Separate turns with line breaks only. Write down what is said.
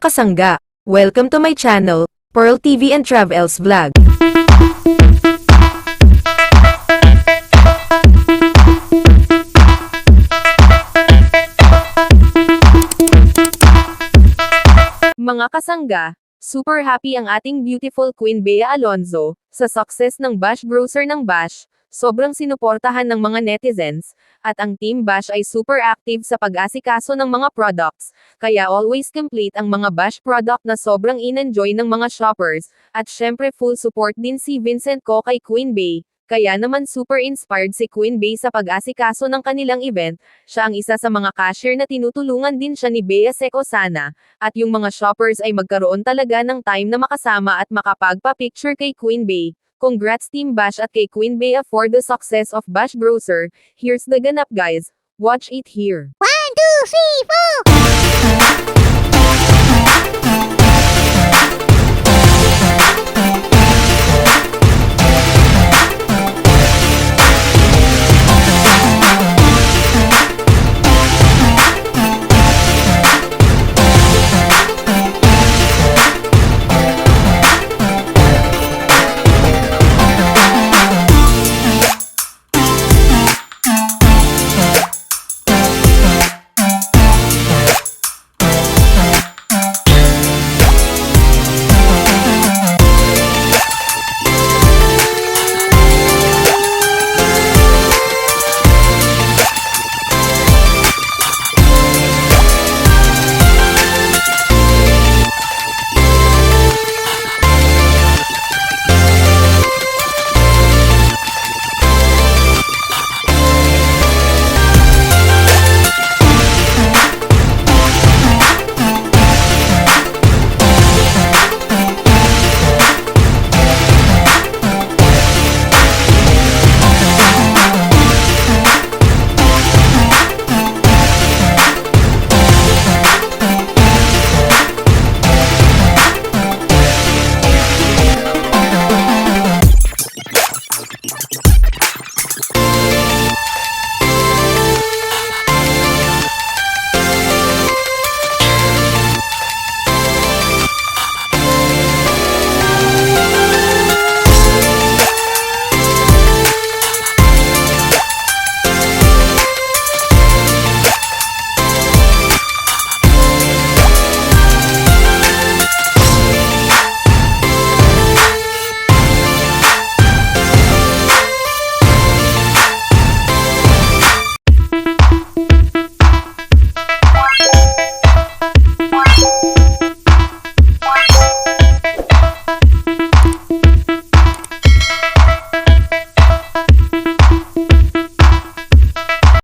kasangga, welcome to my channel, Pearl TV and Travels Vlog. Mga kasangga, super happy ang ating beautiful Queen Bea Alonzo sa success ng Bash Grocer ng Bash. Sobrang sinuportahan ng mga netizens, at ang Team Bash ay super active sa pag-asikaso ng mga products, kaya always complete ang mga Bash product na sobrang in-enjoy ng mga shoppers, at syempre full support din si Vincent Ko kay Queen Bea, kaya naman super inspired si Queen Bea sa pag-asikaso ng kanilang event. Siya ang isa sa mga cashier na tinutulungan din siya ni Bea Seco Sana, at yung mga shoppers ay magkaroon talaga ng time na makasama at makapagpa-picture kay Queen Bea. Congrats Team Bash at kay Queen Bea for the success of Bash Grocer. Here's the ganap guys. Watch it here.
1, 2, 3, 4.